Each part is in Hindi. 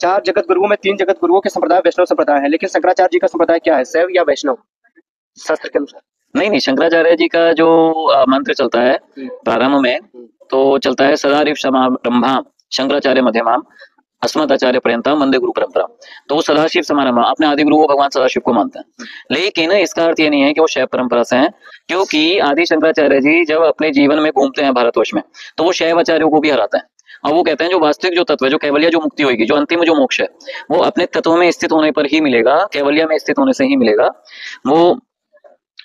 4 जगत गुरुओं में 3 जगत गुरुओं के संप्रदाय वैष्णव संप्रदाय है, लेकिन शंकराचार्य जी का संप्रदाय क्या है, शैव या वैष्णव, शास्त्र के अनुसार? नहीं नहीं, शंकराचार्य जी का जो मंत्र चलता है प्रारंभ में, तो चलता है सदाशिव समारंभाम शंकराचार्य मध्यमाम अस्मदाचार्य पर्यंतम वंदे गुरु परंपरा। तो वो सदाशिव समारंभ अपने आदि गुरु भगवान सदाशिव को मानते हैं, लेकिन इसका अर्थ ये नहीं है कि वो शैव परंपरा से हैं, क्योंकि आदि शंकराचार्य जी जब अपने जीवन में घूमते हैं भारतवर्ष में, तो वो शैव आचार्यों को भी हराते हैं। और वो कहते हैं जो वास्तविक जो तत्व है, जो कैवल्य जो मुक्ति होगी, जो अंतिम जो मोक्ष है, वो अपने तत्व में स्थित होने पर ही मिलेगा, कैवल्य में स्थित होने से ही मिलेगा। वो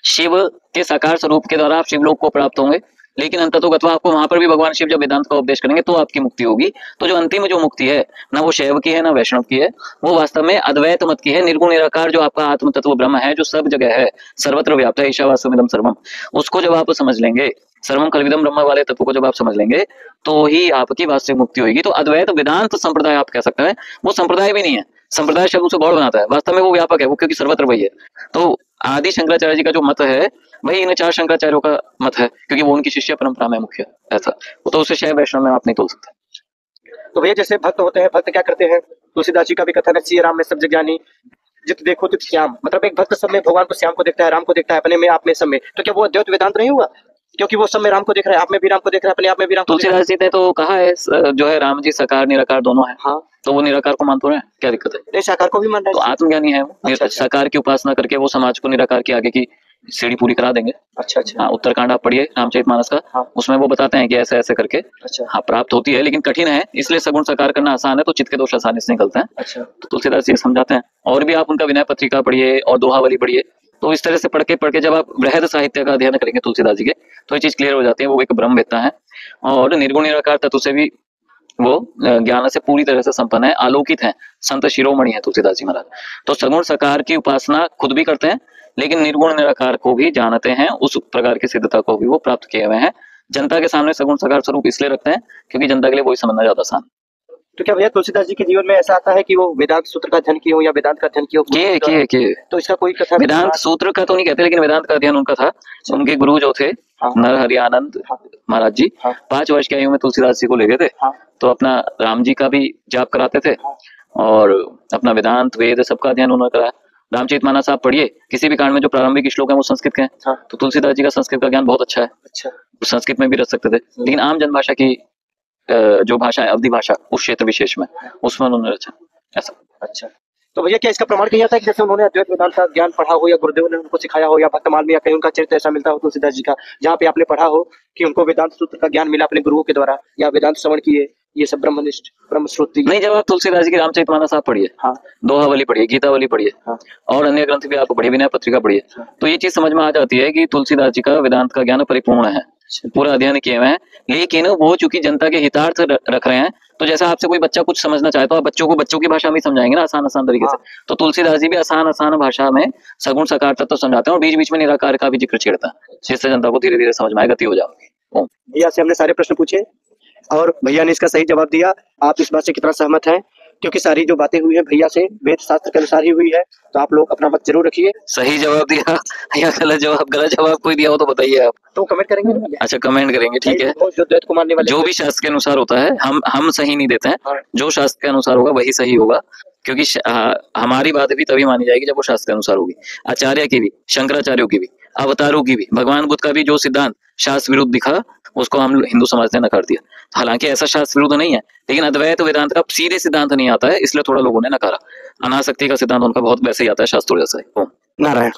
शिव के साकार स्वरूप के द्वारा आप शिवलोक को प्राप्त होंगे, लेकिन अंततोगत्वा आपको वहां पर भी भगवान शिव जब वेदांत का उपदेश करेंगे तो आपकी मुक्ति होगी। तो जो अंतिम जो मुक्ति है, ना वो शैव की है ना वैष्णव की है, वो वास्तव में अद्वैत मत की है, निर्गुण निराकार जो आपका आत्म तत्व ब्रह्म है, जो सब जगह है, सर्वत्र व्याप्त है, ईशावास्यमिदं सर्वम, उसको जब आप समझ लेंगे, सर्वम खलविदं ब्रह्म वाले तत्व को जब आप समझ लेंगे, तो ही आपकी वास्तविक मुक्ति होगी। तो अद्वैत वेदांत संप्रदाय आप कह सकते हैं, वो संप्रदाय भी नहीं है, संप्रदाय शब्द उसे गौड़ बनाता है, वास्तव में वो व्यापक है, वो क्योंकि सर्वत्र वही है। तो आदि शंकराचार्य जी का जो मत है वही इन 4 शंकराचार्यों का मत है, क्योंकि वो उनकी शिष्य परंपरा में मुख्य ऐसा, वो तो उसे शैव वैष्णव में आप नहीं तोल सकते। तो भैया जैसे भक्त होते हैं, भक्त क्या करते हैं, तुलसीदास जी का भी कथन है, श्री राम में सब जग ज्ञानी जित देखो तित श्याम, मतलब एक भक्त सब में भगवान को श्याम को देखता है, राम को देखता है, अपने में आप में सब में, तो क्या वो अद्वैत वेदांत नहीं हुआ, क्योंकि वो सब में राम को देख रहा है, आप में भी राम को देख रहा है, अपने आप में भी राम को देख रहा है। तुलसीदास जी ने तो कहा है जो है राम जी साकार निराकार दोनों है, हाँ, तो वो निराकार को मान तो रहे हैं, क्या दिक्कत है? नहीं साकार को भी मान रहे तो हैं। आत्मज्ञानी है वो, अच्छा। साकार की उपासना करके वो समाज को निराकार की आगे की सीढ़ी पूरी करा देंगे। अच्छा अच्छा। हाँ, उत्तरकांड आप पढ़िए रामचरितमानस का, हाँ। उसमें वो बताते हैं कि ऐसे ऐसे करके अच्छा। हाँ प्राप्त होती है, लेकिन कठिन है, इसलिए सगुण साकार करना आसान है, तो चित्त के दोष आसानी से निकलते हैं। अच्छा। तो तुलसीदास जी समझाते हैं, और भी आप उनका विनय पत्रिका पढ़िए और दोहावली पढ़िए, तो इस तरह से पढ़ के जब आप बृहद साहित्य का अध्ययन करेंगे तुलसीदास जी के, तो ये चीज क्लियर हो जाती है, वो एक ब्रह्मवेत्ता है और निर्गुण निराकार तत्व से भी वो ज्ञान से पूरी तरह से संपन्न है, आलोकित है, संत शिरोमणि है तुलसीदास जी महाराज। तो सगुण साकार की उपासना खुद भी करते हैं, लेकिन निर्गुण निराकार को भी जानते हैं, उस प्रकार की सिद्धता को भी वो प्राप्त किए हुए हैं। जनता के सामने सगुण साकार स्वरूप इसलिए रखते हैं क्योंकि जनता के लिए वही समझना ज्यादा आसान। तो क्या भैया तुलसीदास जी के जीवन में ऐसा आता है कि वो वेदांत सूत्र का अध्ययन किए हो या वेदांत का अध्ययन किए हो? तो इसका कोई कथा? वेदांत सूत्र का तो नहीं कहते, लेकिन वेदांत का अध्ययन उनका था। उनके गुरु जो थे नरहरि आनंद महाराज जी, 5 वर्ष की आयु में तुलसीदास जी को ले गए थे, तो अपना राम जी का भी जाप कराते थे और अपना वेदांत वेद सबका अध्ययन उन्होंने कराया। रामचरितमानस आप पढ़िए, किसी भी कांड में जो प्रारंभिक श्लोक है वो संस्कृत के हैं, तो तुलसीदास जी का संस्कृत का ज्ञान बहुत अच्छा है। अच्छा, संस्कृत में भी रख सकते थे, लेकिन आम जनभाषा की जो भाषा है अवधि भाषा, उस क्षेत्र विशेष में उसमें उन्होंने रचा ऐसा। अच्छा, तो भैया क्या इसका प्रमाण किया था कि जैसे उन्होंने अद्वैत वेदांत का ज्ञान पढ़ा हो या गुरुदेव ने उनको सिखाया हो या भक्तमाल में या कहीं उनका चरित्र ऐसा मिलता हो तुलसीदास जी का जहाँ पे आपने पढ़ा हो कि उनको वेदांत सूत्र का ज्ञान मिला अपने गुरुओं के द्वारा या वेदांत श्रवण किए, ये सब ब्रह्मनिष्ठ ब्रह्मश्रुति? नहीं, जब आप तुलसीदास जी के रामचरितमानस आप पढ़िए, दोहावली पढ़िए, गीतावली पढ़िए, और अन्य ग्रंथ भी आप पढ़िए, विनय पत्रिका पढ़िए, तो ये चीज समझ में आ जाती है कि तुलसीदास जी का वेदांत का ज्ञान परिपूर्ण है, पूरा अध्ययन किए हुए हैं। लेकिन वो चूंकि जनता के हितार्थ रख रहे हैं, तो जैसा आपसे कोई बच्चा कुछ समझना चाहे तो आप बच्चों को बच्चों की भाषा में समझाएंगे ना, आसान आसान तरीके से। तो तुलसीदास जी भी आसान भाषा में सगुण साकार तत्व समझाते हैं और बीच बीच में निराकार का भी जिक्र छेड़ता है, जिससे जनता को धीरे धीरे समझ में आए, गति हो जाएगी। भैया से हमने सारे प्रश्न पूछे और भैया ने इसका सही जवाब दिया। आप इस बात से कितना सहमत हैं? क्योंकि सारी जो बातें हुई है भैया से वेद शास्त्र के अनुसार ही हुई है, तो आप लोग अपना मत जरूर रखिए। सही जवाब दिया या गलत जवाब कोई दिया हो तो बताइए आप, तो कमेंट करेंगे। अच्छा, कमेंट करेंगे, ठीक है। जो द्वैत को मानने वाले, जो भी शास्त्र के अनुसार होता है हम सही नहीं देते हैं, जो शास्त्र के अनुसार होगा वही सही होगा, क्योंकि हमारी बात भी तभी मानी जाएगी जब वो शास्त्र के अनुसार होगी। आचार्य की भी, शंकराचार्यों की भी, अवतारों की भी, भगवान बुद्ध का भी जो सिद्धांत शास्त्र विरुद्ध दिखा उसको हम हिंदू समाज ने नकार दिया। हालांकि ऐसा शास्त्र विरुद्ध नहीं है, लेकिन अद्वैत वेदांत का सीधे सिद्धांत नहीं आता है, इसलिए थोड़ा लोगों ने नकारा। अनासक्ति का सिद्धांत उनका बहुत वैसे ही आता है शास्त्रों जैसा ही। नारायण।